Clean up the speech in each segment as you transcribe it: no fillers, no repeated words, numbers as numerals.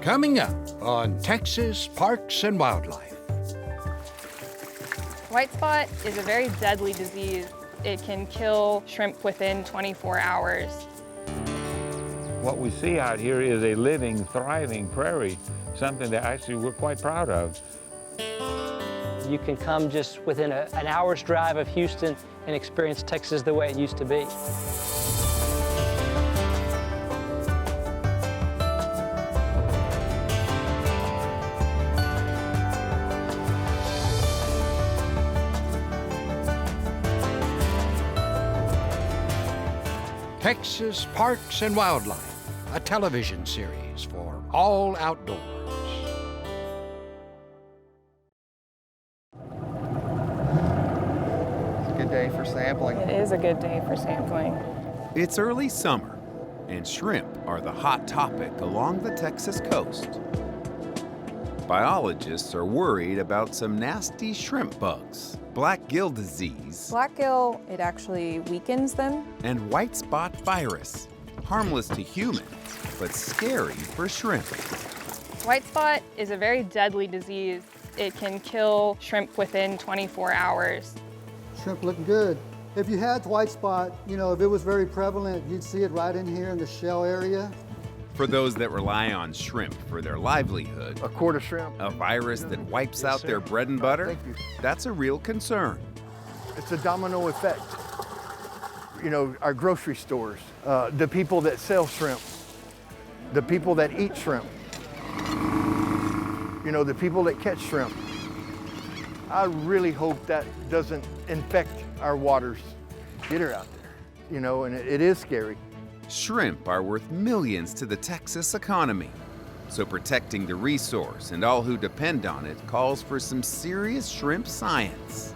Coming up on Texas Parks and Wildlife. White spot is a very deadly disease. It can kill shrimp within 24 hours. What we see out here is a living, thriving prairie, something that actually we're quite proud of. You can come just within an hour's drive of Houston and experience Texas the way it used to be. Texas Parks and Wildlife, a television series for all outdoors. It's a good day for sampling. It is a good day for sampling. It's early summer, and shrimp are the hot topic along the Texas coast. Biologists are worried about some nasty shrimp bugs, black gill disease, Black gill, it actually weakens them. and white spot virus, harmless to humans, but scary for shrimp. White spot is a very deadly disease. It can kill shrimp within 24 hours. Shrimp looking good. If you had white spot, if it was very prevalent, you'd see it right in here in the shell area. For those that rely on shrimp for their livelihood, A quart of shrimp. a virus that wipes out their bread and butter, Thank you. that's a real concern. It's a domino effect. Our grocery stores, the people that sell shrimp, the people that eat shrimp, the people that catch shrimp. I really hope that doesn't infect our waters. Get her out there, and it is scary. Shrimp are worth millions to the Texas economy. So protecting the resource and all who depend on it calls for some serious shrimp science.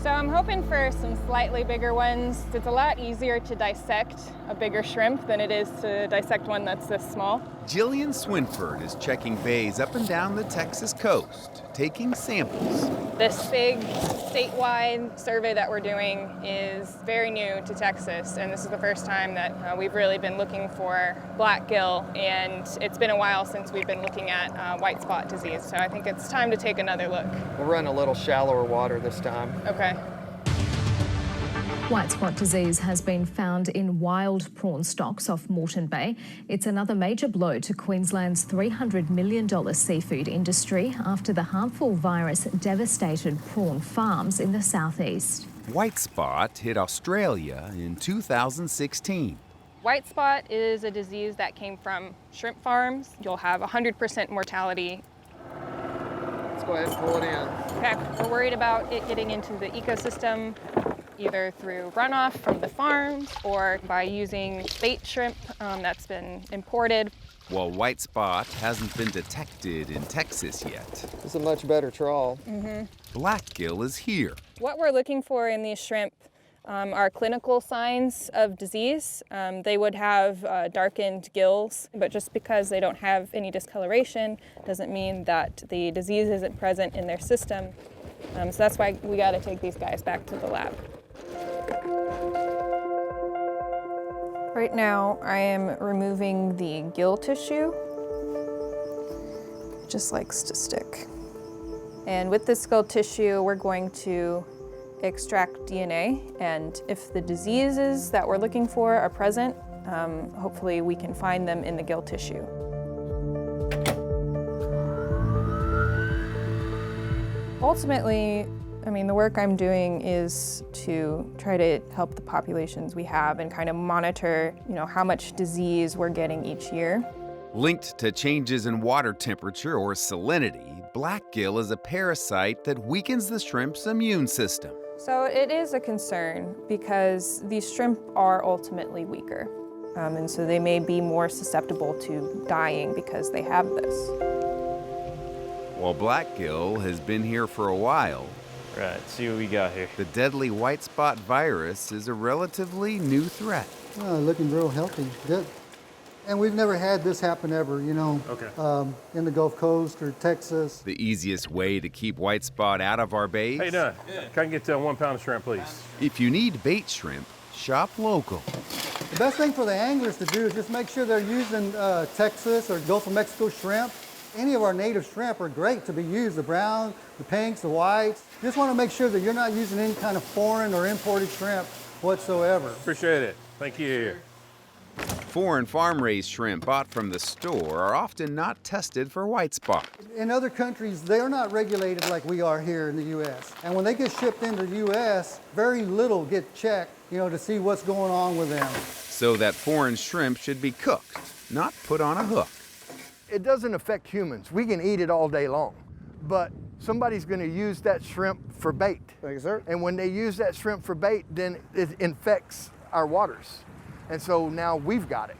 So I'm hoping for some slightly bigger ones. It's a lot easier to dissect a bigger shrimp than it is to dissect one that's this small. Jillian Swinford is checking bays up and down the Texas coast, taking samples. This big statewide survey that we're doing is very new to Texas, and this is the first time that we've really been looking for black gill, and it's been a while since we've been looking at white spot disease, so I think it's time to take another look. We'll run a little shallower water this time. Okay. White spot disease has been found in wild prawn stocks off Moreton Bay. It's another major blow to Queensland's $300 million seafood industry after the harmful virus devastated prawn farms in the southeast. White spot hit Australia in 2016. White spot is a disease that came from shrimp farms. You'll have 100% mortality. Let's go ahead and pull it in. Okay, we're worried about it getting into the ecosystem, either through runoff from the farms or by using bait shrimp that's been imported. While white spot hasn't been detected in Texas yet, It's a much better trawl. black gill is here. What we're looking for in these shrimp are clinical signs of disease. They would have darkened gills, but just because they don't have any discoloration doesn't mean that the disease isn't present in their system. So that's why we got to take these guys back to the lab. Right now, I am removing the gill tissue. It just likes to stick. And with this gill tissue, we're going to extract DNA, and if the diseases that we're looking for are present, hopefully we can find them in the gill tissue. Ultimately, the work I'm doing is to try to help the populations we have and kind of monitor, how much disease we're getting each year. Linked to changes in water temperature or salinity, black gill is a parasite that weakens the shrimp's immune system. So it is a concern because these shrimp are ultimately weaker. And so they may be more susceptible to dying because they have this. While black gill has been here for a while, Right, see what we got here. the deadly white spot virus is a relatively new threat. Oh, looking real healthy, good. And we've never had this happen ever, Okay. in the Gulf Coast or Texas. The easiest way to keep white spot out of our bays? How you doing? Can I get 1 pound of shrimp, please? If you need bait shrimp, shop local. The best thing for the anglers to do is just make sure they're using Texas or Gulf of Mexico shrimp. Any of our native shrimp are great to be used, the brown, the pinks, the whites. Just want to make sure that you're not using any kind of foreign or imported shrimp whatsoever. Appreciate it. Thank you. Foreign farm-raised shrimp bought from the store are often not tested for white spot. In other countries, they are not regulated like we are here in the U.S. And when they get shipped into the U.S., very little get checked, to see what's going on with them. So that foreign shrimp should be cooked, not put on a hook. It doesn't affect humans. We can eat it all day long, but somebody's going to use that shrimp for bait. Thank you, sir. And when they use that shrimp for bait, then it infects our waters. And so now we've got it.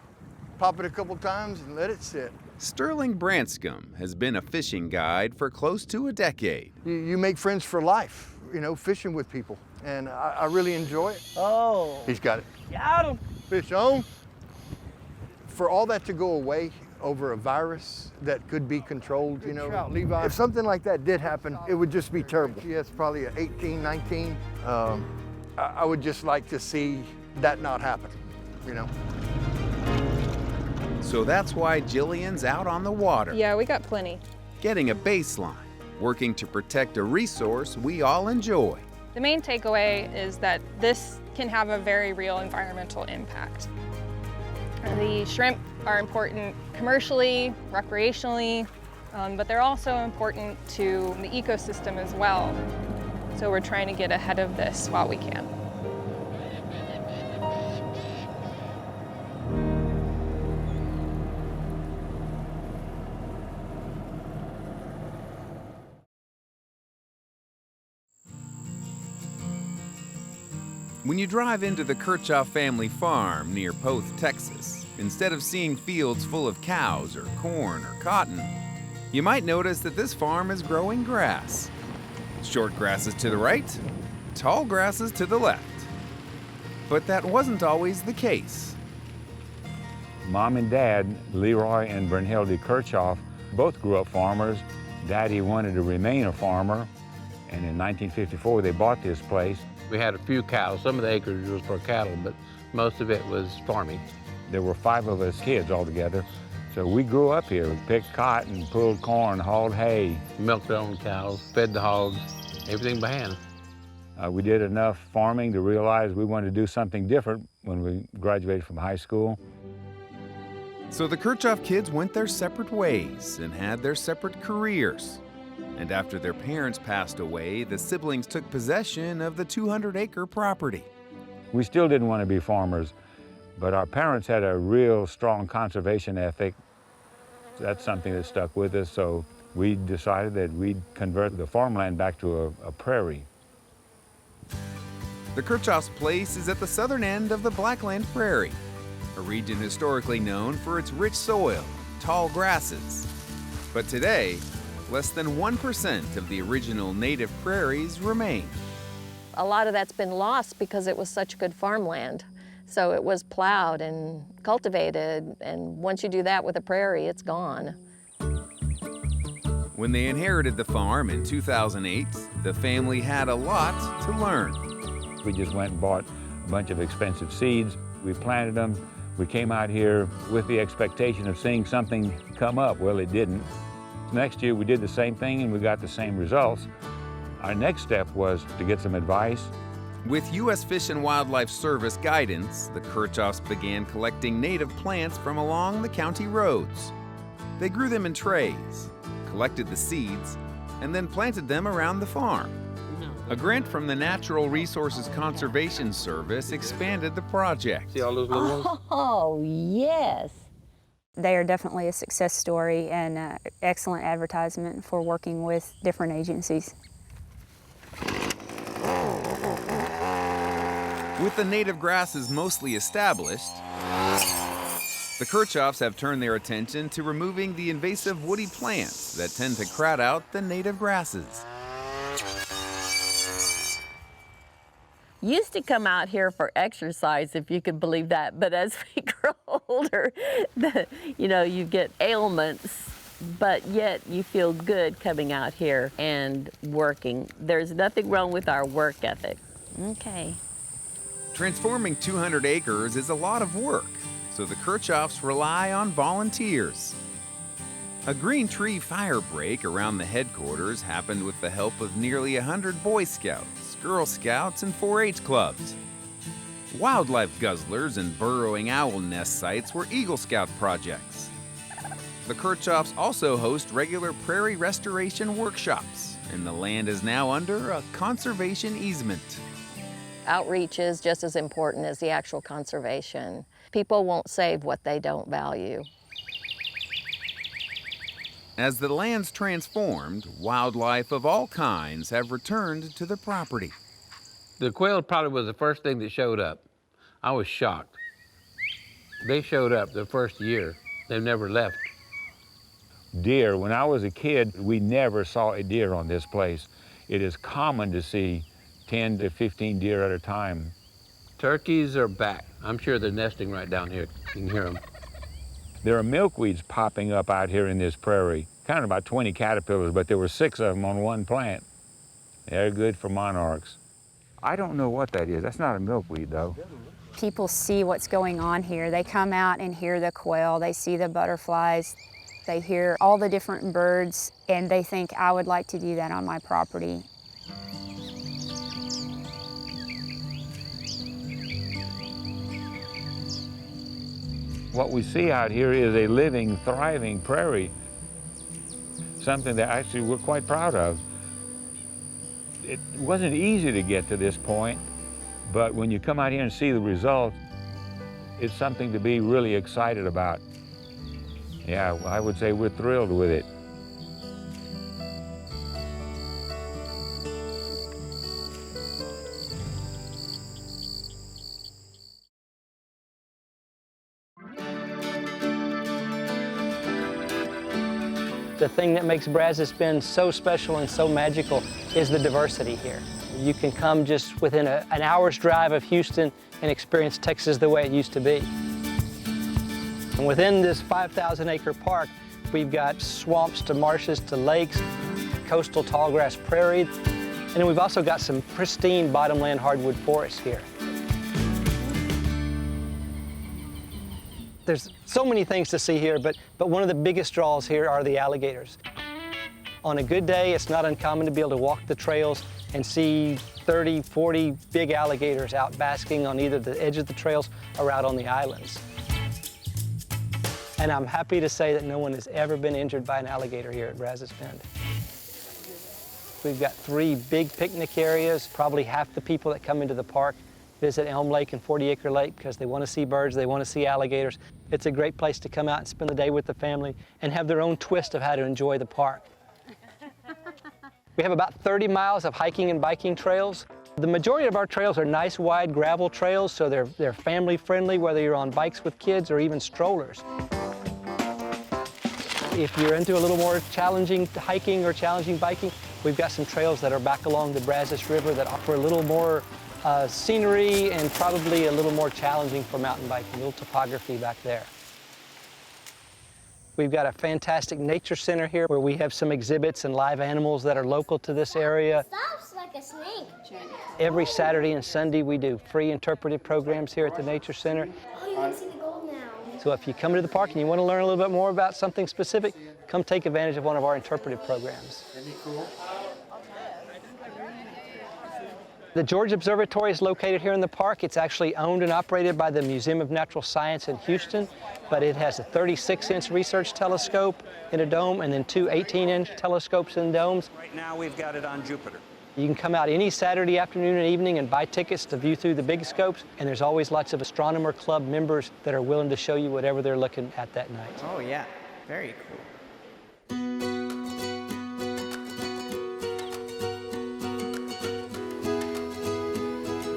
Pop it a couple times and let it sit. Sterling Branscombe has been a fishing guide for close to a decade. You make friends for life, fishing with people. And I really enjoy it. Oh. He's got it. Got him. Fish on. For all that to go away over a virus that could be controlled, if something like that did happen, it would just be terrible. She has probably an 18, 19. I would just like to see that not happen, So that's why Jillian's out on the water. Yeah, we got plenty. Getting a baseline, working to protect a resource we all enjoy. The main takeaway is that this can have a very real environmental impact. The shrimp are important commercially, recreationally, but they're also important to the ecosystem as well. So we're trying to get ahead of this while we can. When you drive into the Kirchoff family farm near Poth, Texas, instead of seeing fields full of cows or corn or cotton, you might notice that this farm is growing grass. Short grasses to the right, tall grasses to the left. But that wasn't always the case. Mom and Dad, Leroy and Brenda Kirchoff, both grew up farmers. Daddy wanted to remain a farmer, and in 1954 they bought this place. We had a few cows. Some of the acreage was for cattle, but most of it was farming. There were 5 of us kids altogether, so we grew up here. We picked cotton, pulled corn, hauled hay. Milked our own cows, fed the hogs, everything by hand. We did enough farming to realize we wanted to do something different when we graduated from high school. So the Kirchoff kids went their separate ways and had their separate careers. And after their parents passed away, the siblings took possession of the 200-acre property. We still didn't want to be farmers, but our parents had a real strong conservation ethic. That's something that stuck with us, so we decided that we'd convert the farmland back to a prairie. The Kirchoff's place is at the southern end of the Blackland Prairie, a region historically known for its rich soil, tall grasses. But today, less than 1% of the original native prairies remain. A lot of that's been lost because it was such good farmland. So it was plowed and cultivated, and once you do that with a prairie, it's gone. When they inherited the farm in 2008, the family had a lot to learn. We just went and bought a bunch of expensive seeds. We planted them. We came out here with the expectation of seeing something come up. Well, it didn't. Next year, we did the same thing and we got the same results. Our next step was to get some advice. With U.S. Fish and Wildlife Service guidance, the Kirchoffs began collecting native plants from along the county roads. They grew them in trays, collected the seeds, and then planted them around the farm. A grant from the Natural Resources Conservation Service expanded the project. See all those little ones? Oh, yes. They are definitely a success story and excellent advertisement for working with different agencies. With the native grasses mostly established, the Kirchoffs have turned their attention to removing the invasive woody plants that tend to crowd out the native grasses. Used to come out here for exercise, if you could believe that, but as we grow older, you get ailments, but yet you feel good coming out here and working. There's nothing wrong with our work ethic. Okay. Transforming 200 acres is a lot of work, so the Kirchoffs rely on volunteers. A green tree fire break around the headquarters happened with the help of nearly 100 Boy Scouts, Girl Scouts, and 4-H clubs. Wildlife guzzlers and burrowing owl nest sites were Eagle Scout projects. The Kirchoffs also host regular prairie restoration workshops, and the land is now under a conservation easement. Outreach is just as important as the actual conservation. People won't save what they don't value. As the land's transformed, wildlife of all kinds have returned to the property. The quail probably was the first thing that showed up. I was shocked. They showed up the first year. They've never left. Deer, when I was a kid, we never saw a deer on this place. It is common to see 10 to 15 deer at a time. Turkeys are back. I'm sure they're nesting right down here. You can hear them. There are milkweeds popping up out here in this prairie. Counted about 20 caterpillars, but there were 6 of them on one plant. They're good for monarchs. I don't know what that is. That's not a milkweed, though. People see what's going on here. They come out and hear the quail. They see the butterflies. They hear all the different birds, and they think, I would like to do that on my property. What we see out here is a living, thriving prairie, something that actually we're quite proud of. It wasn't easy to get to this point, but when you come out here and see the results, it's something to be really excited about. Yeah, I would say we're thrilled with it. The thing that makes Brazos Bend so special and so magical is the diversity here. You can come just within an hour's drive of Houston and experience Texas the way it used to be. And within this 5,000-acre park, we've got swamps to marshes to lakes, coastal tallgrass prairie, and then we've also got some pristine bottomland hardwood forests here. There's so many things to see here, but one of the biggest draws here are the alligators. On a good day, it's not uncommon to be able to walk the trails and see 30, 40 big alligators out basking on either the edge of the trails or out on the islands. And I'm happy to say that no one has ever been injured by an alligator here at Brazos Bend. We've got 3 big picnic areas. Probably half the people that come into the park visit Elm Lake and 40-Acre Lake because they want to see birds, they want to see alligators. It's a great place to come out and spend the day with the family and have their own twist of how to enjoy the park. We have about 30 miles of hiking and biking trails. The majority of our trails are nice, wide gravel trails, so they're family-friendly, whether you're on bikes with kids or even strollers. If you're into a little more challenging hiking or challenging biking, we've got some trails that are back along the Brazos River that offer a little more scenery and probably a little more challenging for mountain biking, a little topography back there. We've got a fantastic nature center here where we have some exhibits and live animals that are local to this area. Stops like a snake. Every Saturday and Sunday we do free interpretive programs here at the Nature Center. Oh, you can see the gold now. So if you come to the park and you want to learn a little bit more about something specific, come take advantage of one of our interpretive programs. Isn't it cool? The George Observatory is located here in the park. It's actually owned and operated by the Museum of Natural Science in Houston, but it has a 36-inch research telescope in a dome and then 2 18-inch telescopes in domes. Right now we've got it on Jupiter. You can come out any Saturday afternoon and evening and buy tickets to view through the big scopes, and there's always lots of astronomer club members that are willing to show you whatever they're looking at that night. Oh yeah, very cool.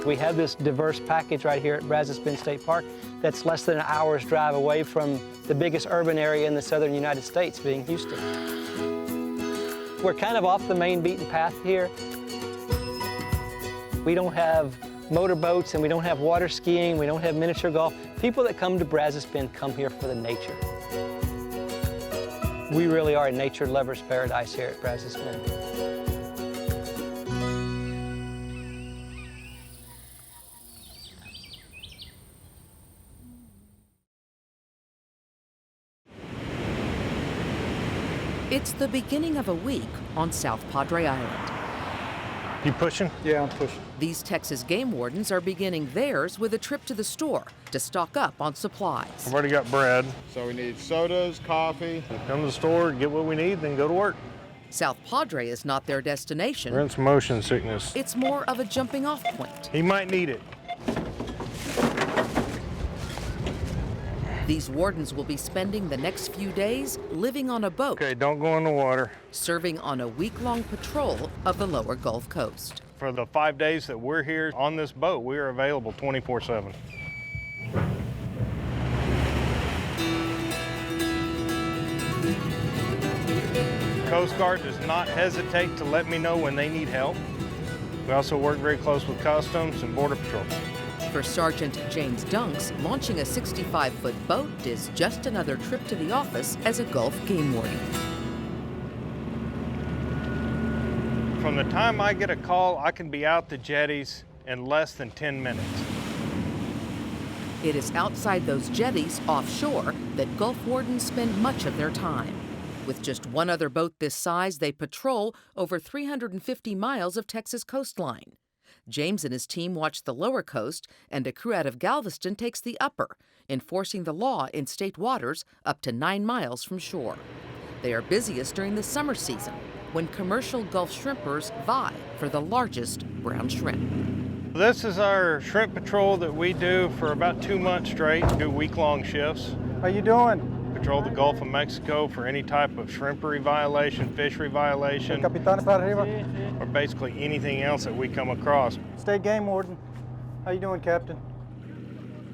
We have this diverse package right here at Brazos Bend State Park that's less than an hour's drive away from the biggest urban area in the southern United States, being Houston. We're kind of off the main beaten path here. We don't have motorboats and we don't have water skiing, we don't have miniature golf. People that come to Brazos Bend come here for the nature. We really are a nature lover's paradise here at Brazos Bend. It's the beginning of a week on South Padre Island. You pushing? Yeah, I'm pushing. These Texas game wardens are beginning theirs with a trip to the store to stock up on supplies. I've already got bread. So we need sodas, coffee. Come to the store, get what we need, then go to work. South Padre is not their destination. We're in some motion sickness. It's more of a jumping off point. He might need it. These wardens will be spending the next few days living on a boat. Okay, don't go in the water. Serving on a week-long patrol of the lower Gulf Coast. For the 5 days that we're here on this boat, we are available 24/7. Coast Guard does not hesitate to let me know when they need help. We also work very close with Customs and Border Patrol. For Sergeant James Dunks, launching a 65-foot boat is just another trip to the office as a Gulf game warden. From the time I get a call, I can be out the jetties in less than 10 minutes. It is outside those jetties offshore that Gulf wardens spend much of their time. With just one other boat this size, they patrol over 350 miles of Texas coastline. James and his team watch the lower coast, and a crew out of Galveston takes the upper, enforcing the law in state waters up to 9 miles from shore. They are busiest during the summer season, when commercial Gulf shrimpers vie for the largest brown shrimp. This is our shrimp patrol that we do for about 2 months straight, do week-long shifts. How you doing? Patrol the Gulf of Mexico for any type of shrimpery violation, fishery violation, Capitán está arriba. or basically anything else that we come across. State game warden. How you doing, Captain?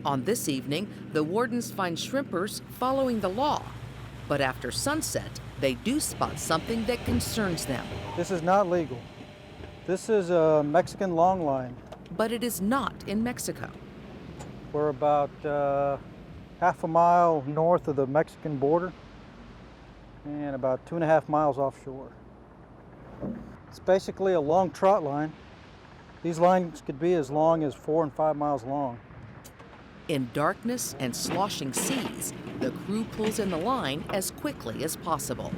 On this evening, the wardens find shrimpers following the law. But after sunset, they do spot something that concerns them. This is not legal. This is a Mexican long line. But it is not in Mexico. We're about half a mile north of the Mexican border and about 2.5 miles offshore. It's basically a long trot line. These lines could be as long as 4 and 5 miles long. In darkness and sloshing seas, the crew pulls in the line as quickly as possible.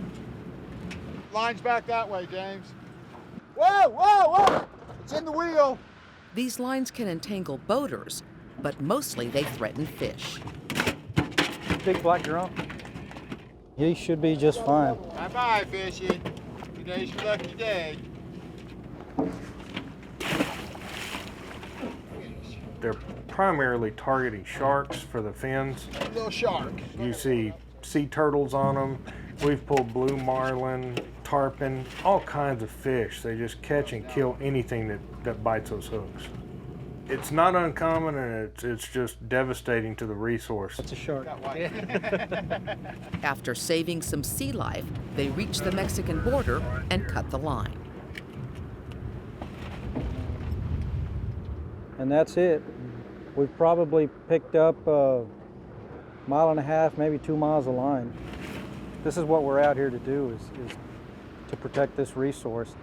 Line's back that way, James. Whoa, whoa, whoa! It's in the wheel. These lines can entangle boaters, but mostly they threaten fish. Big black drum. He should be just fine. Bye-bye, fishy. Today's your lucky day. They're primarily targeting sharks for the fins. Little shark. You see sea turtles on them. We've pulled blue marlin, tarpon, all kinds of fish. They just catch and kill anything that bites those hooks. It's not uncommon, and it's just devastating to the resource. It's a shark. After saving some sea life, they reach the Mexican border and cut the line. And that's it. We've probably picked up 1.5 miles, maybe 2 miles of line. This is what we're out here to do, is to protect this resource.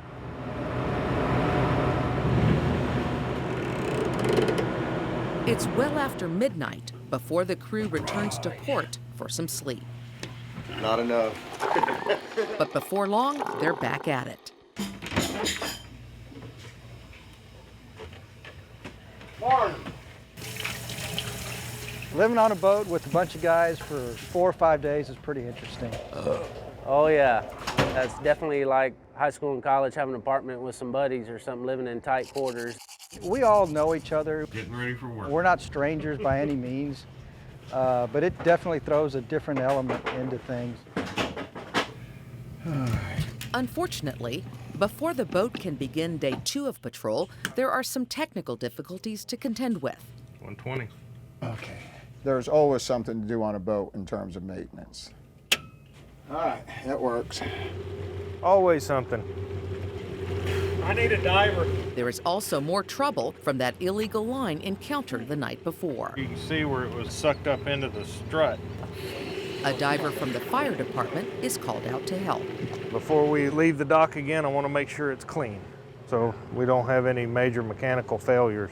It's well after midnight before the crew returns to port for some sleep. Not enough. But before long, they're back at it. Morning. Living on a boat with a bunch of guys for 4 or 5 days is pretty interesting. Oh yeah, that's definitely like high school and college, having an apartment with some buddies or something, living in tight quarters. We all know each other. Getting ready for work. We're not strangers by any means, but it definitely throws a different element into things. Unfortunately, before the boat can begin day 2 of patrol, there are some technical difficulties to contend with. 120. Okay. There's always something to do on a boat in terms of maintenance. All right, that works. Always something. I need a diver. There is also more trouble from that illegal line encountered the night before. You can see where it was sucked up into the strut. A diver from the fire department is called out to help. Before we leave the dock again, I want to make sure it's clean, so we don't have any major mechanical failures.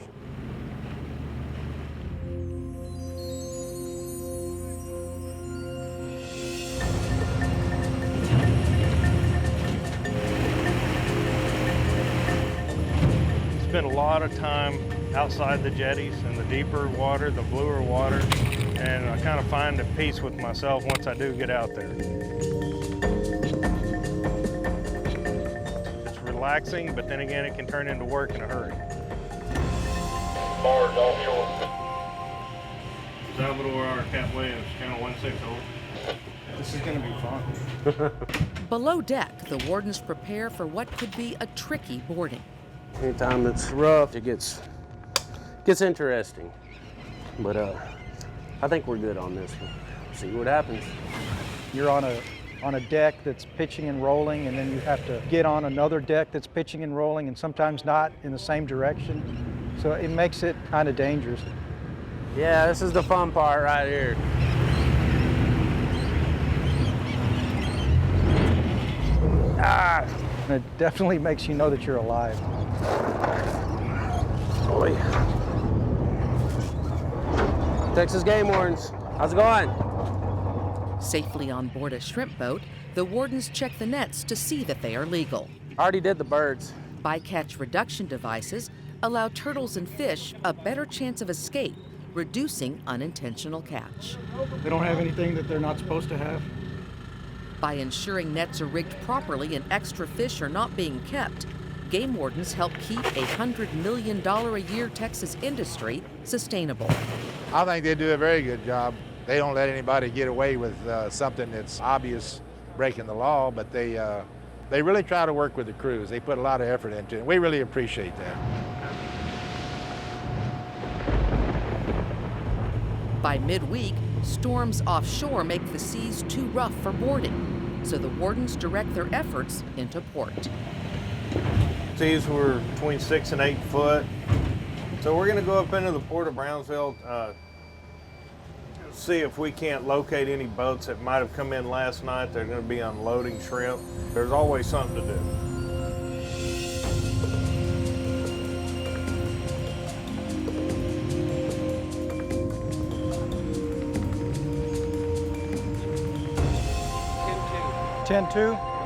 lot of time outside the jetties and the deeper water, the bluer water, and I kind of find at peace with myself once I do get out there. It's relaxing, but then again, it can turn into work in a hurry. Bars offshore. Salvador, our Cap Williams, channel 160. This is going to be fun. Below deck, the wardens prepare for what could be a tricky boarding. Anytime it's rough, it gets interesting. But I think we're good on this one. See what happens. You're on a deck that's pitching and rolling, and then you have to get on another deck that's pitching and rolling, and sometimes not in the same direction. So it makes it kind of dangerous. Yeah, this is the fun part right here. And it definitely makes you know that you're alive. Boy. Texas Game Wardens, how's it going? Safely on board a shrimp boat, the wardens check the nets to see that they are legal. I already did the birds. Bycatch reduction devices allow turtles and fish a better chance of escape, reducing unintentional catch. They don't have anything that they're not supposed to have. By ensuring nets are rigged properly and extra fish are not being kept, game wardens help keep a $100 million a year Texas industry sustainable. I think they do a very good job. They don't let anybody get away with something that's obvious breaking the law, but they really try to work with the crews. They put a lot of effort into it. We really appreciate that. By midweek, storms offshore make the seas too rough for boarding, so the wardens direct their efforts into port. Seas were between 6 and 8 foot. So we're gonna go up into the port of Brownsville, see if we can't locate any boats that might have come in last night. They're gonna be unloading shrimp. There's always something to do.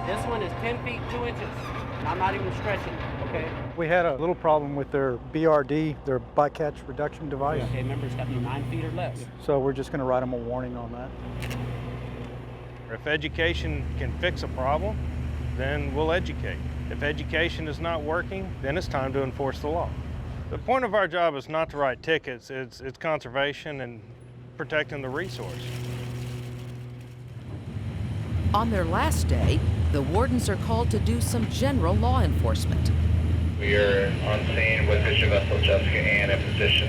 This one is 10 feet 2 inches. I'm not even stretching, okay? We had a little problem with their BRD, their bycatch reduction device. Okay, remember it's got to be 9 feet or less. So we're just going to write them a warning on that. If education can fix a problem, then we'll educate. If education is not working, then it's time to enforce the law. The point of our job is not to write tickets, it's conservation and protecting the resource. On their last day, the wardens are called to do some general law enforcement. We are on scene with fishing vessel Jessica Ann in position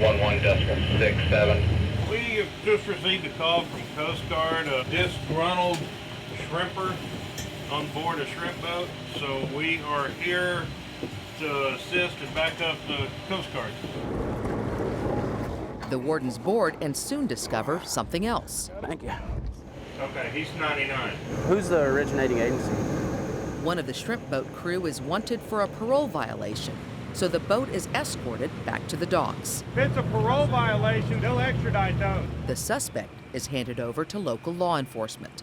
2611.67. We have just received a call from Coast Guard, a disgruntled shrimper on board a shrimp boat. So we are here to assist and back up the Coast Guard. The wardens board and soon discover something else. Thank you. Okay, he's 99. Who's the originating agency? One of the shrimp boat crew is wanted for a parole violation, so the boat is escorted back to the docks. If it's a parole violation, they'll extradite those. The suspect is handed over to local law enforcement.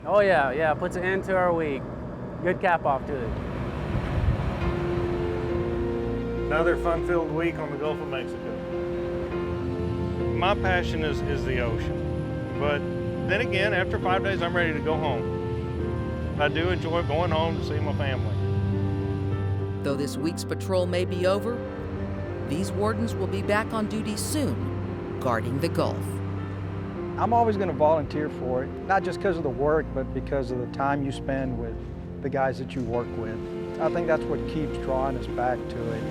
Oh yeah, puts an end to our week. Good cap off to it. Another fun-filled week on the Gulf of Mexico. My passion is the ocean, but then again, after 5 days, I'm ready to go home. I do enjoy going home to see my family. Though this week's patrol may be over, these wardens will be back on duty soon, guarding the Gulf. I'm always going to volunteer for it, not just because of the work, but because of the time you spend with the guys that you work with. I think that's what keeps drawing us back to it.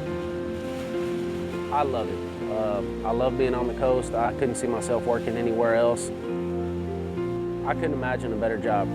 I love it. I love being on the coast. I couldn't see myself working anywhere else. I couldn't imagine a better job.